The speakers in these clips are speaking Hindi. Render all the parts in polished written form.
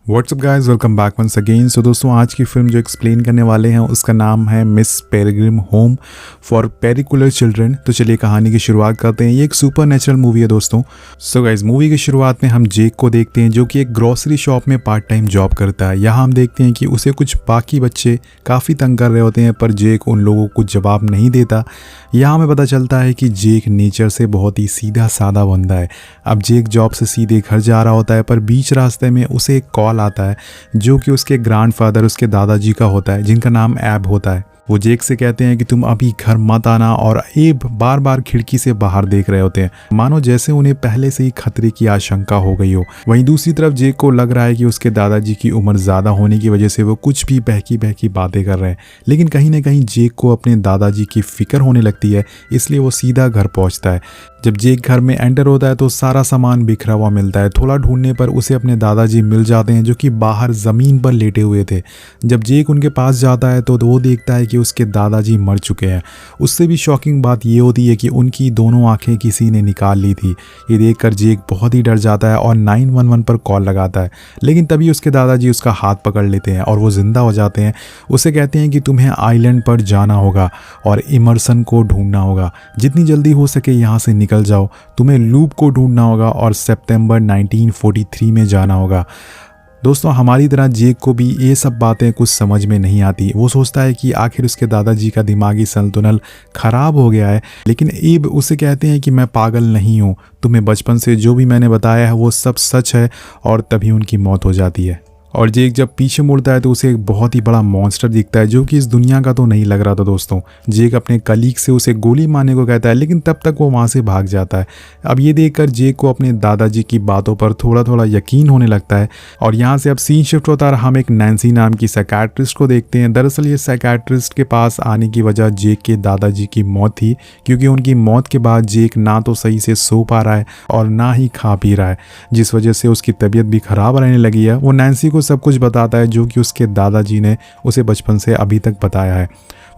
WhatsApp guys, welcome back once again. So दोस्तों, आज की फिल्म जो एक्सप्लेन करने वाले हैं उसका नाम है miss peregrine home for पेरिकुलर children. तो चलिए कहानी की शुरुआत करते हैं। ये एक सुपर नेचुरल मूवी है दोस्तों। सो गाइस, मूवी की शुरुआत में हम जेक को देखते हैं जो कि एक ग्रोसरी शॉप में पार्ट टाइम जॉब करता है। यहाँ हम देखते हैं कि उसे कुछ बाकी बच्चे काफ़ी तंग कर रहे होते हैं, पर जेक उन लोगों को जवाब नहीं देता। यहाँ हमें पता चलता है कि जेक नेचर से बहुत ही सीधा साधा बंदा है। अब जेक जॉब से सीधे घर जा रहा होता है, पर बीच रास्ते में उसे एक कॉल आता है जो कि उसके ग्रैंडफादर, उसके दादाजी का होता है, जिनका नाम एब होता है। वो जेक से कहते हैं कि तुम अभी घर मत आना, और एब बार बार खिड़की से बाहर देख रहे होते हैं, मानो जैसे उन्हें पहले से ही खतरे की आशंका हो गई हो। वहीं दूसरी तरफ जेक को लग रहा है कि उसके दादाजी की उम्र ज़्यादा होने की वजह से वो कुछ भी बहकी बहकी बातें कर रहे हैं, लेकिन कहीं ना कहीं जेक को अपने दादाजी की फिक्र होने लगती है, इसलिए वो सीधा घर पहुंचता है। जब जेक घर में एंटर होता है तो सारा सामान बिखरा हुआ मिलता है। थोड़ा ढूंढने पर उसे अपने दादाजी मिल जाते हैं जो कि बाहर ज़मीन पर लेटे हुए थे। जब जेक उनके पास जाता है तो वो देखता है कि उसके दादाजी मर चुके हैं। उससे भी शॉकिंग बात ये होती है कि उनकी दोनों आंखें किसी ने निकाल ली थी। ये देखकर जेक बहुत ही डर जाता है और 911 पर कॉल लगाता है, लेकिन तभी उसके दादाजी उसका हाथ पकड़ लेते हैं और वो जिंदा हो जाते हैं। उसे कहते हैं कि तुम्हें आइलैंड पर जाना होगा और इमर्सन को ढूंढना होगा, जितनी जल्दी हो सके यहाँ से निकल जाओ। तुम्हें लूप को ढूंढना होगा और सितंबर 1943 में जाना होगा। दोस्तों, हमारी तरह जेक को भी ये सब बातें कुछ समझ में नहीं आती। वो सोचता है कि आखिर उसके दादाजी का दिमागी संतुलन खराब हो गया है, लेकिन एब उसे कहते हैं कि मैं पागल नहीं हूँ, तुम्हें बचपन से जो भी मैंने बताया है वो सब सच है। और तभी उनकी मौत हो जाती है। और जेक जब पीछे मुड़ता है तो उसे एक बहुत ही बड़ा मॉन्स्टर दिखता है जो कि इस दुनिया का तो नहीं लग रहा था दोस्तों। जेक अपने कलीग से उसे गोली मारने को कहता है, लेकिन तब तक वो वहाँ से भाग जाता है। अब ये देखकर जेक को अपने दादाजी की बातों पर थोड़ा थोड़ा यकीन होने लगता है। और यहाँ से अब सीन शिफ्ट होता है, हम एक नैन्सी नाम की साइकियाट्रिस्ट को देखते हैं। दरअसल ये साइकियाट्रिस्ट के पास आने की वजह जेक के दादाजी की मौत थी, क्योंकि उनकी मौत के बाद जेक ना तो सही से सो पा रहा है और ना ही खा पी रहा है, जिस वजह से उसकी तबीयत भी खराब रहने लगी है। वो नैन्सी सब कुछ बताता है जो कि उसके दादाजी ने उसे बचपन से अभी तक बताया है।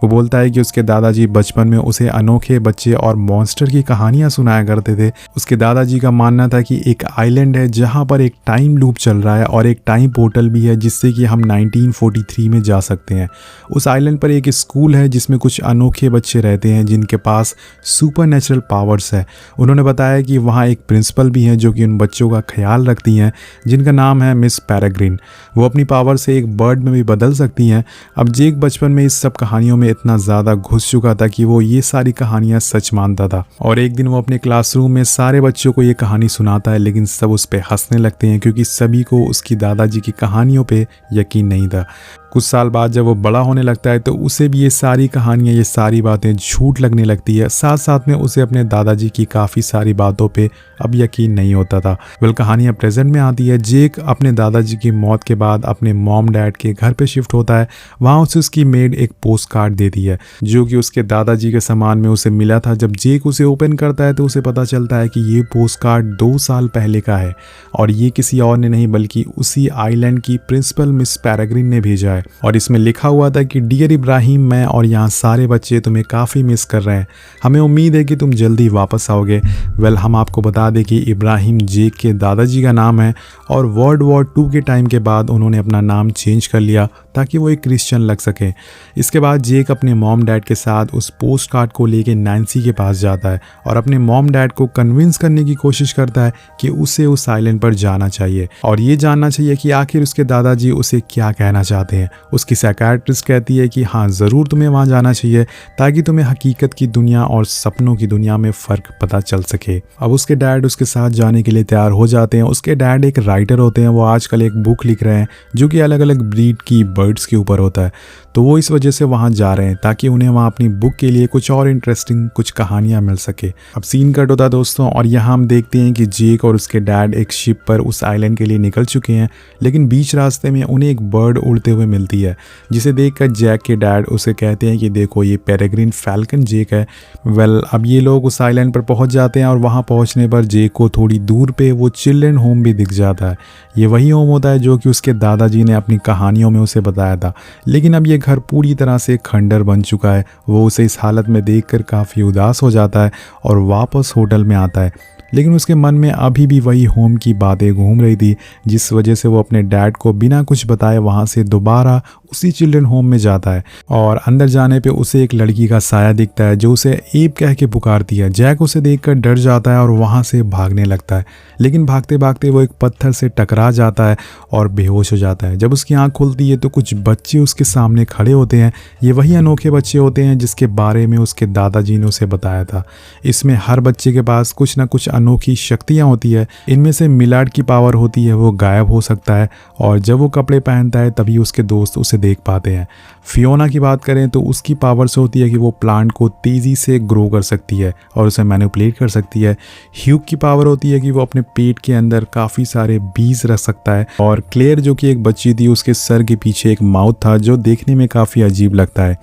वो बोलता है कि उसके दादाजी बचपन में उसे अनोखे बच्चे और मॉन्स्टर की कहानियां सुनाया करते थे। उसके दादाजी का मानना था कि एक आइलैंड है जहां पर एक टाइम लूप चल रहा है और एक टाइम पोर्टल भी है जिससे कि हम 1943 में जा सकते हैं। उस आइलैंड पर एक स्कूल है जिसमें कुछ अनोखे बच्चे रहते हैं जिनके पास सुपर नेचुरल पावर्स है। उन्होंने बताया कि वहाँ एक प्रिंसिपल भी हैं जो कि उन बच्चों का ख्याल रखती हैं, जिनका नाम है मिस पेरेग्रिन। वो अपनी पावर से एक बर्ड में भी बदल सकती हैं। अब जेक बचपन में इस सब कहानियों में इतना ज़्यादा घुस चुका था कि वो ये सारी कहानियां सच मानता था। और एक दिन वो अपने क्लासरूम में सारे बच्चों को ये कहानी सुनाता है, लेकिन सब उस पर हंसने लगते हैं क्योंकि सभी को उसकी दादाजी की कहानियों पे यकीन नहीं था। कुछ साल बाद जब वो बड़ा होने लगता है तो उसे भी ये सारी कहानियाँ, ये सारी बातें झूठ लगने लगती है। साथ साथ में उसे अपने दादाजी की काफ़ी सारी बातों पे अब यकीन नहीं होता था। वेल, कहानियाँ प्रेजेंट में आती है। जेक अपने दादाजी की मौत के बाद अपने मॉम डैड के घर पे शिफ्ट होता है। वहाँ उसे उसकी मेड एक पोस्ट कार्ड देती है जो कि उसके दादाजी के सामान में उसे मिला था। जब जेक उसे ओपन करता है तो उसे पता चलता है कि ये पोस्ट कार्ड 2 साल पहले का है और ये किसी और ने नहीं बल्कि उसी आइलैंड की प्रिंसिपल मिस पेरेग्रिन ने भेजा है। और इसमें लिखा हुआ था कि डियर इब्राहिम, मैं और यहाँ सारे बच्चे तुम्हें काफ़ी मिस कर रहे हैं। हमें उम्मीद है कि तुम जल्दी वापस आओगे। वेल, हम आपको बता दें कि इब्राहिम जेक के दादाजी का नाम है और वर्ल्ड वॉर 2 के टाइम के बाद उन्होंने अपना नाम चेंज कर लिया ताकि वो एक क्रिश्चियन लग सके। इसके बाद जेक अपने मॉम डैड के साथ उस पोस्ट कार्ड को लेके नैन्सी के पास जाता है और अपने मॉम डैड को कन्विंस करने की कोशिश करता है कि उसे उस आइलैंड पर जाना चाहिए और ये जानना चाहिए कि आखिर उसके दादाजी उसे क्या कहना चाहते हैं। उसकी साइकियाट्रिस्ट कहती है कि हाँ, ज़रूर तुम्हें वहाँ जाना चाहिए ताकि तुम्हें हकीकत की दुनिया और सपनों की दुनिया में फ़र्क पता चल सके। अब उसके डैड उसके साथ जाने के लिए तैयार हो जाते हैं। उसके डैड एक राइटर होते हैं। वो आजकल एक बुक लिख रहे हैं जो कि अलग अलग ब्रीड की बर्ड्स के ऊपर होता है, तो वो इस वजह से वहाँ जा रहे हैं ताकि उन्हें वहाँ अपनी बुक के लिए कुछ और इंटरेस्टिंग कुछ कहानियाँ मिल सके। अब सीन कट होता है दोस्तों और यहाँ हम देखते हैं कि जेक और उसके डैड एक शिप पर उस आइलैंड के लिए निकल चुके हैं, लेकिन बीच रास्ते में उन्हें एक बर्ड उड़ते हुए मिलती है, जिसे देखकर जैक के डैड उसे कहते हैं कि देखो, ये पेरेग्रिन फैल्कन जेक है। वेल, अब ये लोग उस आइलैंड पर पहुंच जाते हैं और वहां पहुंचने पर जेक को थोड़ी दूर पे वो चिल्ड्रन होम भी दिख जाता है। ये वही होम होता है जो कि उसके दादाजी ने अपनी कहानियों में उसे बताया था, लेकिन अब ये घर पूरी तरह से खंडर बन चुका है। वो उसे इस हालत में देखकर काफ़ी उदास हो जाता है और वापस होटल में आता है। लेकिन उसके मन में अभी भी वही होम की बातें घूम रही थी, जिस वजह से वो अपने डैड को बिना कुछ बताए वहाँ से दोबारा उसी चिल्ड्रन होम में जाता है। और अंदर जाने पे उसे एक लड़की का साया दिखता है जो उसे एब कह के पुकारती है। जैक उसे देखकर डर जाता है और वहाँ से भागने लगता है, लेकिन भागते भागते वो एक पत्थर से टकरा जाता है और बेहोश हो जाता है। जब उसकी आंख खुलती है तो कुछ बच्चे उसके सामने खड़े होते हैं। ये वही अनोखे बच्चे होते हैं जिसके बारे में उसके दादाजी ने उसे बताया था। इसमें हर बच्चे के पास कुछ ना कुछ अनोखी शक्तियाँ होती है। इनमें से मिलाड की पावर होती है, वो गायब हो सकता है और जब वो कपड़े पहनता है तभी उसके दोस्त उसे देख पाते हैं। फियोना की बात करें तो उसकी पावर्स होती है कि वो प्लांट को तेज़ी से ग्रो कर सकती है और उसे मैनिपुलेट कर सकती है। ह्यूग की पावर होती है कि वो अपने पेट के अंदर काफ़ी सारे बीज रख सकता है। और क्लेयर जो कि एक बच्ची थी, उसके सर के पीछे एक माउथ था जो देखने में काफ़ी अजीब लगता है।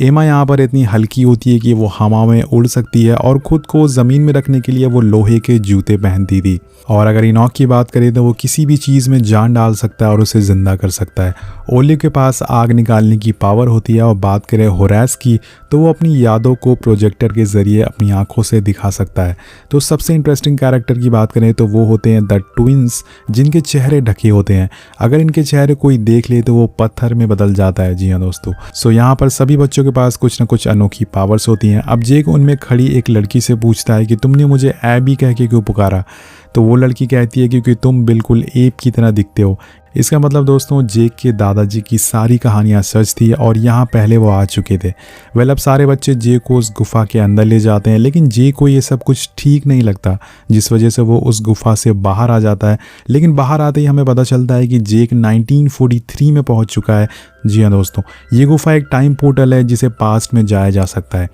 एमा यहाँ पर इतनी हल्की होती है कि वो हवा में उड़ सकती है और खुद को ज़मीन में रखने के लिए वो लोहे के जूते पहनती थी। और अगर इनॉक की बात करें तो वो किसी भी चीज़ में जान डाल सकता है और उसे ज़िंदा कर सकता है। ओलिव के पास आग निकालने की पावर होती है। और बात करें होरास की तो वो अपनी यादों को प्रोजेक्टर के ज़रिए अपनी आंखों से दिखा सकता है। तो सबसे इंटरेस्टिंग कैरेक्टर की बात करें तो वो होते हैं द ट्विंस, जिनके चेहरे ढके होते हैं। अगर इनके चेहरे कोई देख ले तो वो पत्थर में बदल जाता है। जी हाँ दोस्तों, सो यहाँ पर सभी बच्चों के पास कुछ ना कुछ अनोखी पावर्स होती हैं। अब जेक उनमें खड़ी एक लड़की से पूछता है कि तुमने मुझे एबी कह के क्यों पुकारा। तो वो लड़की कहती है क्योंकि तुम बिल्कुल एब की तरह दिखते हो। इसका मतलब दोस्तों जेक के दादाजी की सारी कहानियाँ सच थी और यहाँ पहले वो आ चुके थे। अब सारे बच्चे जेक को उस गुफा के अंदर ले जाते हैं, लेकिन जेक को ये सब कुछ ठीक नहीं लगता, जिस वजह से वो उस गुफा से बाहर आ जाता है। लेकिन बाहर आते ही हमें पता चलता है कि जेक 1943 में पहुँच चुका है। जी हाँ दोस्तों, ये गुफा एक टाइम पोर्टल है जिसे पास्ट में जाया जा सकता है।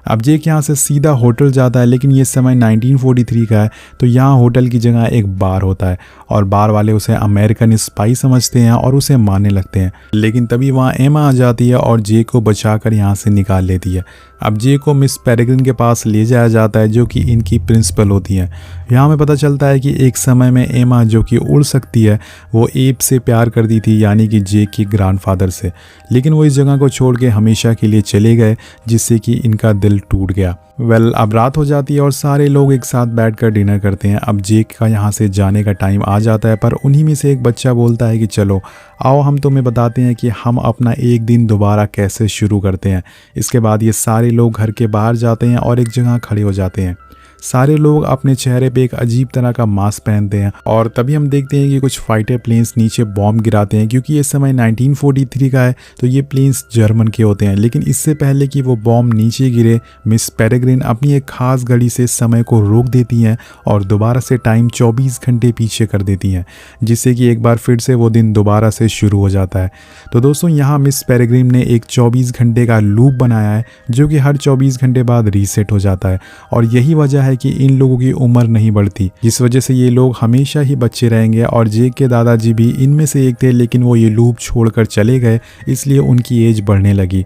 अब जेक यहाँ से सीधा होटल जाता है, लेकिन ये समय 1943 का है, तो यहाँ होटल की जगह एक बार होता है और बार वाले उसे अमेरिकन स्पाई समझते हैं और उसे मारने लगते हैं। लेकिन तभी वहाँ एमा आ जाती है और जेक को बचाकर यहाँ से निकाल लेती है। अब जेक को मिस पेरेग्रिन के पास ले जाया जाता है जो कि इनकी प्रिंसिपल होती हैं। यहाँ हमें पता चलता है कि एक समय में एमा जो कि उड़ सकती है वो एब से प्यार करती थी, यानी कि जेक की ग्रैंडफादर से, लेकिन वो इस जगह को छोड़ के हमेशा के लिए चले गए, जिससे कि इनका दिल टूट गया। अब रात हो जाती है और सारे लोग एक साथ बैठकर डिनर करते हैं। अब जेक का यहाँ से जाने का टाइम आ जाता है, पर उन्हीं में से एक बच्चा बोलता है कि चलो आओ हम तुम्हें बताते हैं कि हम अपना एक दिन दोबारा कैसे शुरू करते हैं। इसके बाद ये सारे लोग घर के बाहर जाते हैं और एक जगह खड़े हो जाते हैं। सारे लोग अपने चेहरे पे एक अजीब तरह का मास्क पहनते हैं और तभी हम देखते हैं कि कुछ फाइटर प्लेन्स नीचे बॉम्ब गिराते हैं। क्योंकि ये समय 1943 का है तो ये प्लेन्स जर्मन के होते हैं। लेकिन इससे पहले कि वो बॉम्ब नीचे गिरे, मिस पेरेग्रिन अपनी एक खास घड़ी से समय को रोक देती हैं और दोबारा से टाइम 24 घंटे पीछे कर देती हैं, जिससे कि एक बार फिर से वो दिन दोबारा से शुरू हो जाता है। तो दोस्तों यहाँ मिस पेरेग्रिन ने एक 24 घंटे का लूप बनाया है जो कि हर 24 घंटे बाद रीसेट हो जाता है और यही वजह है कि इन लोगों की उम्र नहीं बढ़ती, जिस वजह से ये लोग हमेशा ही बच्चे रहेंगे। और जेक के दादाजी भी इनमें से एक थे, लेकिन वो ये लूप छोड़कर चले गए, इसलिए उनकी एज बढ़ने लगी,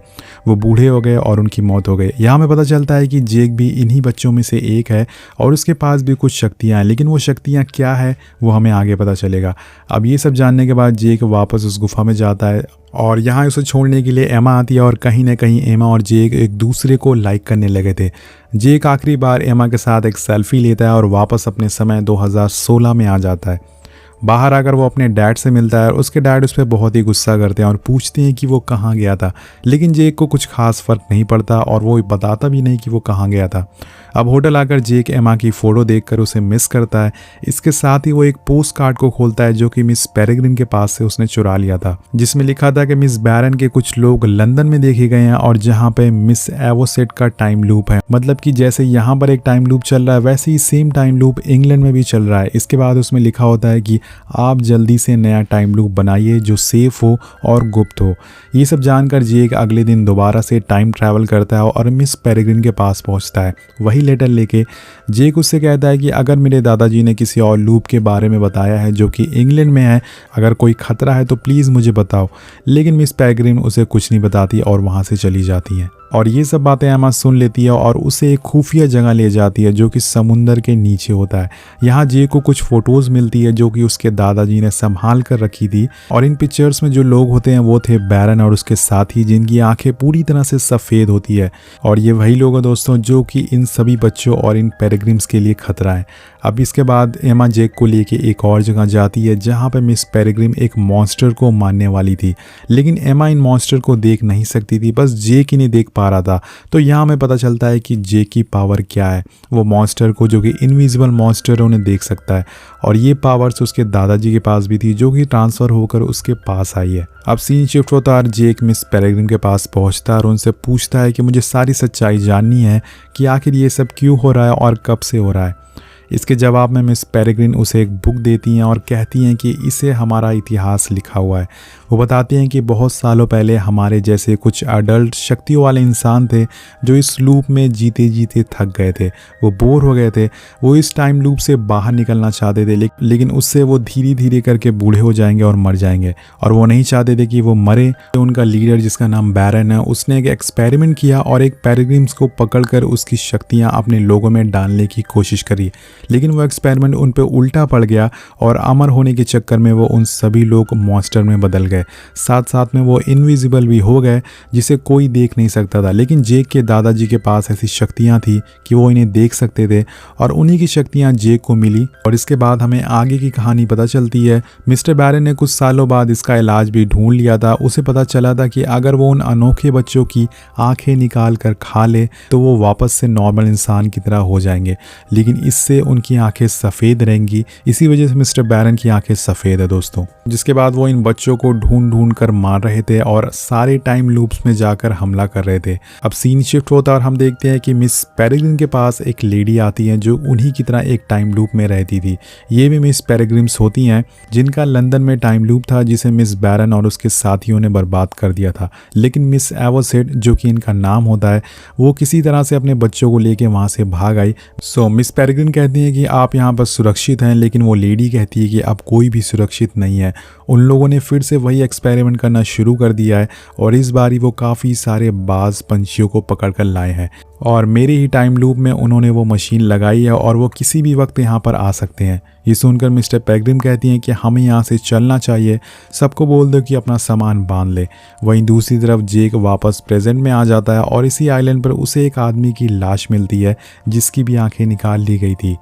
वो बूढ़े हो गए और उनकी मौत हो गई। यहाँ हमें पता चलता है कि जेक भी इन्हीं बच्चों में से एक है और उसके पास भी कुछ शक्तियाँ हैं, लेकिन वो शक्तियाँ क्या है वो हमें आगे पता चलेगा। अब ये सब जानने के बाद जेक वापस उस गुफा में जाता है और यहाँ उसे छोड़ने के लिए एमा आती है और कहीं ना कहीं एमा और जेक एक दूसरे को लाइक करने लगे थे। जेक आखिरी बार एमा के साथ एक सेल्फी लेता है और वापस अपने समय 2016 में आ जाता है। बाहर आकर वो अपने डैड से मिलता है और उसके डैड उस पर बहुत ही गुस्सा करते हैं और पूछते हैं कि वो कहाँ गया था, लेकिन जेक को कुछ खास फर्क नहीं पड़ता और वो बताता भी नहीं कि वो कहाँ गया था। अब होटल आकर जेक एमा की फ़ोटो देखकर उसे मिस करता है। इसके साथ ही वो एक पोस्ट कार्ड को खोलता है जो कि मिस पेरेग्रिन के पास से उसने चुरा लिया था, जिसमें लिखा था कि मिस बैरन के कुछ लोग लंदन में देखे गए हैं और जहाँ पे मिस एवोसेट का टाइम लूप है। मतलब कि जैसे यहाँ पर एक टाइम लूप चल रहा है वैसे ही सेम टाइम लूप इंग्लैंड में भी चल रहा है। इसके बाद उसमें लिखा होता है कि आप जल्दी से नया टाइम लूप बनाइए जो सेफ हो और गुप्त हो। ये सब जानकर जेक अगले दिन दोबारा से टाइम ट्रैवल करता है और मिस पेरेग्रिन के पास पहुंचता है। वही लेटर लेके जेक उससे कहता है कि अगर मेरे दादाजी ने किसी और लूप के बारे में बताया है जो कि इंग्लैंड में है, अगर कोई खतरा है तो प्लीज़ मुझे बताओ। लेकिन मिस पेरेग्रिन उसे कुछ नहीं बताती और वहाँ से चली जाती हैं। और ये सब बातें एमा सुन लेती है और उसे एक खुफिया जगह ले जाती है जो कि समुंदर के नीचे होता है। यहाँ जे को कुछ फोटोज मिलती है जो कि उसके दादाजी ने संभाल कर रखी थी, और इन पिक्चर्स में जो लोग होते हैं वो थे बैरन और उसके साथी, जिनकी आंखें पूरी तरह से सफ़ेद होती है। और ये वही लोग हैं दोस्तों जो कि इन सभी बच्चों और इन पेरेग्रिम्स के लिए खतरा है। अब इसके बाद एमा जेक को लेके एक और जगह जाती है जहाँ पे मिस पेरेग्रिम एक मॉन्स्टर को मारने वाली थी, लेकिन एमा इन मॉन्स्टर को देख नहीं सकती थी, बस जेक ही नहीं देख पा रहा था। तो यहाँ हमें पता चलता है कि जेक की पावर क्या है, वो मॉन्स्टर को जो कि इनविजिबल मॉन्स्टर है उन्हें देख सकता है, और ये पावर्स उसके दादाजी के पास भी थी जो कि ट्रांसफ़र होकर उसके पास आई है। अब सीन शिफ्ट होता है, जेक मिस पेरेग्रिम के पास पहुंचता है और उनसे पूछता है कि मुझे सारी सच्चाई जाननी है कि आखिर ये सब क्यों हो रहा है और कब से हो रहा है। इसके जवाब में मिस पेरेग्रिन उसे एक बुक देती हैं और कहती हैं कि इसे हमारा इतिहास लिखा हुआ है। वो बताती हैं कि बहुत सालों पहले हमारे जैसे कुछ अडल्ट शक्तियों वाले इंसान थे जो इस लूप में जीते जीते थक गए थे, वो बोर हो गए थे, वो इस टाइम लूप से बाहर निकलना चाहते थे, लेकिन उससे वो धीरे धीरे करके बूढ़े हो जाएंगे और मर जाएंगे, और वो नहीं चाहते थे कि वो मरे। उनका लीडर जिसका नाम बैरन है, उसने एक एक्सपेरिमेंट किया और एक पेरेग्रिम्स को पकड़कर उसकी शक्तियाँ अपने लोगों में डालने की कोशिश करी, लेकिन वो एक्सपेरिमेंट उन पे उल्टा पड़ गया और अमर होने के चक्कर में वो उन सभी लोग मॉन्स्टर में बदल गए। साथ साथ में वो इनविजिबल भी हो गए जिसे कोई देख नहीं सकता था, लेकिन जेक के दादाजी के पास ऐसी शक्तियां थी कि वो इन्हें देख सकते थे, और उन्हीं की शक्तियां जेक को मिली। और इसके बाद हमें आगे की कहानी पता चलती है। मिस्टर बैरन ने कुछ सालों बाद इसका इलाज भी ढूंढ लिया था। उसे पता चला था कि अगर वो उन अनोखे बच्चों की आंखें निकाल कर खा ले तो वो वापस से नॉर्मल इंसान की तरह हो जाएंगे, लेकिन इससे उनकी आंखें सफ़ेद रहेंगी। इसी वजह से मिस्टर बैरन की आंखें सफ़ेद है दोस्तों। जिसके बाद वो इन बच्चों को ढूंढ कर मार रहे थे और सारे टाइम लूप्स में जाकर हमला कर रहे थे। अब सीन शिफ्ट होता है और हम देखते हैं कि मिस पेरेग्रिन के पास एक लेडी आती है जो उन्हीं की तरह एक टाइम लूप में रहती थी। ये भी मिस पेरेग्रिम्स होती हैं जिनका लंदन में टाइम लूप था जिसे मिस बैरन और उसके साथियों ने बर्बाद कर दिया था, लेकिन मिस एवोसेट जो कि इनका नाम होता है वो किसी तरह से अपने बच्चों को लेके वहाँ से भाग आई। सो मिस पेरेग्रिन कहती है कि आप यहाँ पर सुरक्षित हैं, लेकिन वो लेडी कहती है कि अब कोई भी सुरक्षित नहीं है। उन लोगों ने फिर से वही एक्सपेरिमेंट करना शुरू कर दिया है और इस बारी वो काफ़ी सारे बाज पंछियों को पकड़ कर लाए हैं, और मेरे ही टाइम लूप में उन्होंने वो मशीन लगाई है और वो किसी भी वक्त यहाँ पर आ सकते हैं। ये सुनकर मिस्टर पेरेग्रिम कहती हैं कि हमें यहाँ से चलना चाहिए, सबको बोल दो कि अपना सामान बांध ले। वहीं दूसरी तरफ जेक वापस प्रेजेंट में आ जाता है और इसी आइलैंड पर उसे एक आदमी की लाश मिलती है जिसकी भी आंखें निकाल ली गई थी।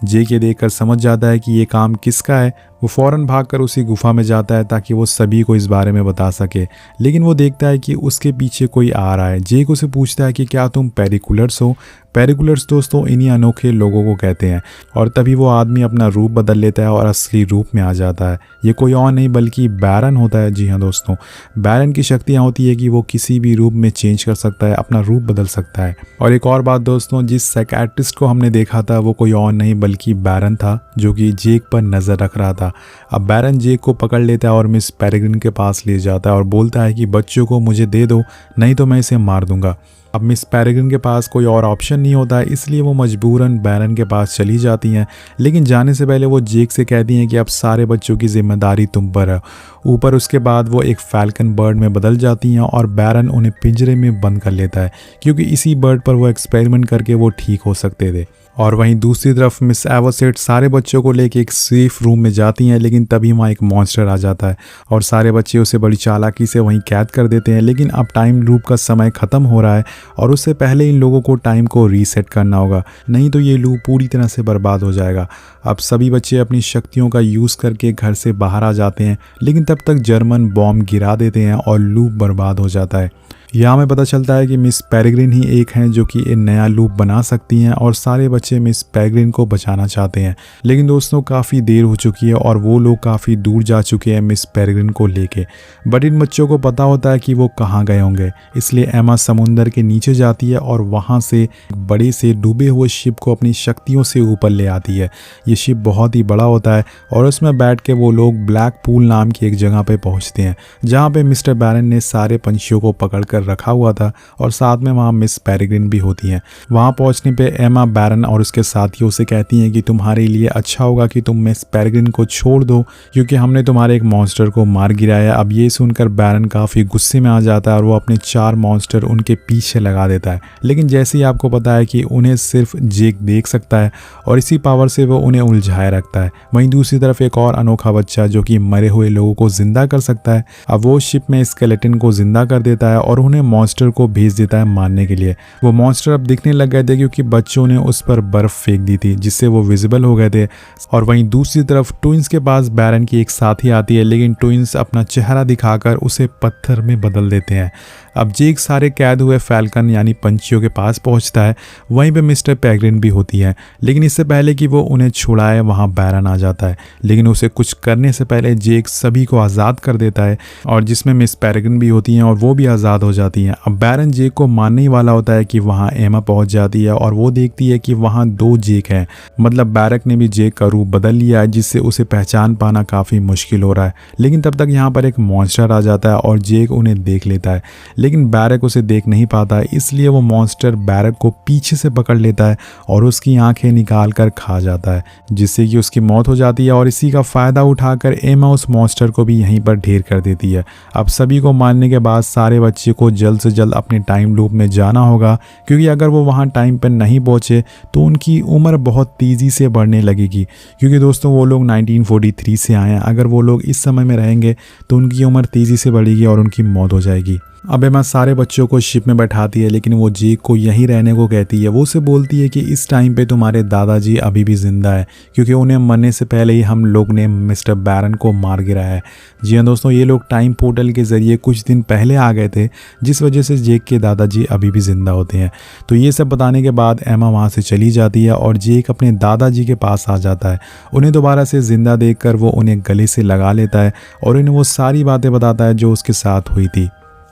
जेक ये देखकर समझ जाता है कि ये काम किसका है। वो फ़ौरन भागकर उसी गुफा में जाता है ताकि वो सभी को इस बारे में बता सके, लेकिन वो देखता है कि उसके पीछे कोई आ रहा है। जेक उसे पूछता है कि क्या तुम पेरिकुलर्स हो। पेरिकुलर्स दोस्तों इन्हीं अनोखे लोगों को कहते हैं, और तभी वो आदमी अपना रूप बदल लेता है और असली रूप में आ जाता है। ये कोई और नहीं बल्कि बैरन होता है। जी हाँ दोस्तों, बैरन की शक्तियाँ होती है कि वो किसी भी रूप में चेंज कर सकता है, अपना रूप बदल सकता है। और एक और बात दोस्तों, जिस साइकियाट्रिस्ट को हमने देखा था वो कोई और नहीं बल्कि बैरन था जो कि जेक पर नज़र रख रहा था। अब बैरन जेक को पकड़ लेता है और मिस पेरेग्रिन के पास ले जाता है और बोलता है कि बच्चों को मुझे दे दो, नहीं तो मैं इसे मार दूंगा। अब मिस पेरेग्रिन के पास कोई और ऑप्शन नहीं होता है, इसलिए वो मजबूरन बैरन के पास चली जाती हैं, लेकिन जाने से पहले वो जेक से कहती हैं कि अब सारे बच्चों की जिम्मेदारी तुम पर है। ऊपर उसके बाद वो एक फैल्कन बर्ड में बदल जाती हैं और बैरन उन्हें पिंजरे में बंद कर लेता है, क्योंकि इसी बर्ड पर वो एक्सपेरिमेंट करके वो ठीक हो सकते थे। और वहीं दूसरी तरफ मिस एवोसेट सारे बच्चों को लेके एक सेफ रूम में जाती हैं, लेकिन तभी वहाँ एक मॉन्स्टर आ जाता है और सारे बच्चे उसे बड़ी चालाकी से वहीं कैद कर देते हैं। लेकिन अब टाइम लूप का समय ख़त्म हो रहा है और उससे पहले इन लोगों को टाइम को रीसेट करना होगा, नहीं तो ये लूप पूरी तरह से बर्बाद हो जाएगा। अब सभी बच्चे अपनी शक्तियों का यूज़ करके घर से बाहर आ जाते हैं, लेकिन तब तक जर्मन बॉम्ब गिरा देते हैं और लूप बर्बाद हो जाता है। यहाँ हमें पता चलता है कि मिस पेरेग्रिन ही एक हैं जो कि एक नया लूप बना सकती हैं और सारे बच्चे मिस पेरेग्रिन को बचाना चाहते हैं। लेकिन दोस्तों काफ़ी देर हो चुकी है और वो लोग काफ़ी दूर जा चुके हैं मिस पेरेग्रिन को लेके, बट इन बच्चों को पता होता है कि वो कहाँ गए होंगे। इसलिए एमा समुंदर के नीचे जाती है और वहाँ से बड़े से डूबे हुए शिप को अपनी शक्तियों से ऊपर ले आती है। ये शिप बहुत ही बड़ा होता है और उसमें बैठ के वो लोग ब्लैक पूल नाम की एक जगह पे पहुँचते हैं, जहाँ पे मिस्टर बैरन ने सारे पंछियों को पकड़ कर रखा हुआ था और साथ में वहाँ मिस पेरेग्रिन भी होती हैं। वहाँ पहुँचने पे एमा बैरन और उसके साथियों से कहती हैं कि तुम्हारे लिए अच्छा होगा कि तुम मिस पेरेग्रिन को छोड़ दो क्योंकि हमने तुम्हारे एक मॉन्स्टर को मार गिराया। अब ये सुनकर बैरन काफ़ी गुस्से में आ जाता है और वो अपने 4 मॉन्स्टर उनके पीछे लगा देता है। लेकिन जैसे ही आपको पता है कि उन्हें सिर्फ जेक देख सकता है और इसी पावर से वो उन्हें उलझाए रखता है। वहीं दूसरी तरफ एक और अनोखा बच्चा जो कि मरे हुए लोगों को जिंदा कर सकता है, अब वो शिप में स्केलेटन को जिंदा कर देता है और उन्हें मॉन्स्टर को भेज देता है मारने के लिए। वो मॉन्स्टर अब दिखने लग गए थे क्योंकि बच्चों ने उस पर बर्फ फेंक दी थी जिससे वो विजिबल हो गए थे। और वहीं दूसरी तरफ ट्विंस के पास बैरन की एक साथी आती है, लेकिन ट्विंस अपना चेहरा दिखाकर उसे पत्थर में बदल देते हैं। अब जेक सारे कैद हुए फैल्कन यानी पंछियों के पास पहुंचता है। वहीं पे मिस्टर पेरेग्रिन भी होती है, लेकिन इससे पहले कि वो उन्हें छुड़ाए वहां बैरन आ जाता है। लेकिन उसे कुछ करने से पहले जेक सभी को आज़ाद कर देता है और जिसमें मिस पेरेग्रिन भी होती हैं और वो भी आज़ाद हो जाती हैं। अब बैरन जेक को मारने ही वाला होता है कि वहाँ एमा पहुँच जाती है और वो देखती है कि वहाँ 2 जेक हैं। मतलब बैरक ने भी जेक का रूप बदल लिया है जिससे उसे पहचान पाना काफ़ी मुश्किल हो रहा है। लेकिन तब तक यहाँ पर एक मॉन्स्टर आ जाता है और जेक उन्हें देख लेता है, लेकिन बैरक उसे देख नहीं पाता है, इसलिए वो मॉन्स्टर बैरक को पीछे से पकड़ लेता है और उसकी आंखें निकाल कर खा जाता है जिससे कि उसकी मौत हो जाती है। और इसी का फ़ायदा उठाकर एमा उस मॉन्स्टर को भी यहीं पर ढेर कर देती है। अब सभी को मारने के बाद सारे बच्चे को जल्द से जल्द अपने टाइम लूप में जाना होगा क्योंकि अगर वो वहाँ टाइम पर नहीं पहुँचे तो उनकी उम्र बहुत तेज़ी से बढ़ने लगेगी। क्योंकि दोस्तों वो लोग 1943 से आए हैं, अगर वो लोग इस समय में रहेंगे तो उनकी उम्र तेज़ी से बढ़ेगी और उनकी मौत हो जाएगी। अब एमा सारे बच्चों को शिप में बैठाती है, लेकिन वो जेक को यहीं रहने को कहती है। वो उसे बोलती है कि इस टाइम पे तुम्हारे दादाजी अभी भी जिंदा है क्योंकि उन्हें मरने से पहले ही हम लोग ने मिस्टर बैरन को मार गिराया है। जी हाँ दोस्तों, ये लोग टाइम पोर्टल के ज़रिए कुछ दिन पहले आ गए थे जिस वजह से जेक के दादाजी अभी भी ज़िंदा होते हैं। तो ये सब बताने के बाद एमा वहाँ से चली जाती है और जेक अपने दादाजी के पास आ जाता है। उन्हें दोबारा से ज़िंदा देखकर वो उन्हें गले से लगा लेता है और उन्हें वो सारी बातें बताता है जो उसके साथ हुई थी।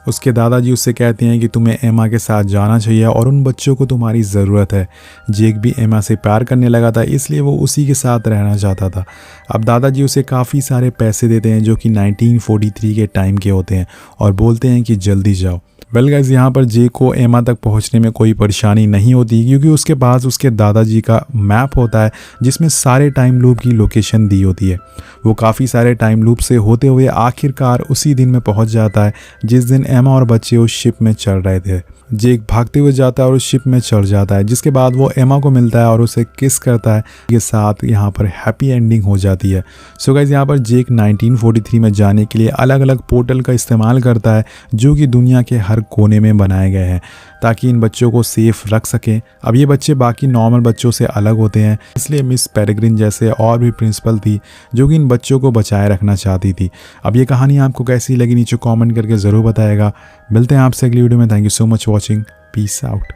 उसके दादाजी उससे कहते हैं कि तुम्हें एमा के साथ जाना चाहिए और उन बच्चों को तुम्हारी ज़रूरत है। जेक भी एमा से प्यार करने लगा था, इसलिए वो उसी के साथ रहना चाहता था। अब दादाजी उसे काफ़ी सारे पैसे देते हैं जो कि 1943 के टाइम के होते हैं और बोलते हैं कि जल्दी जाओ। वेल गाइस, यहाँ पर जेक को एमा तक पहुँचने में कोई परेशानी नहीं होती क्योंकि उसके पास उसके दादाजी का मैप होता है जिसमें सारे टाइम लूप की लोकेशन दी होती है। वो काफ़ी सारे टाइम लूप से होते हुए आखिरकार उसी दिन में पहुँच जाता है जिस दिन एमा और बच्चे उस शिप में चढ़ रहे थे। जेक भागते हुए जाता है और उस शिप में चढ़ जाता है, जिसके बाद वो एमा को मिलता है और उसे किस करता है। ये साथ यहाँ पर हैप्पी एंडिंग हो जाती है। सो गाइस, यहाँ पर जेक 1943 में जाने के लिए अलग अलग पोर्टल का इस्तेमाल करता है जो कि दुनिया के हर कोने में बनाए गए हैं ताकि इन बच्चों को सेफ रख सकें। अब ये बच्चे बाकी नॉर्मल बच्चों से अलग होते हैं, इसलिए मिस पेरेग्रिन जैसे और भी प्रिंसिपल थी जो कि इन बच्चों को बचाए रखना चाहती थी। अब ये कहानी आपको कैसी लगी नीचे कमेंट करके ज़रूर बताएगा। मिलते हैं आपसे अगली वीडियो में। Thank you so much watching. Peace out.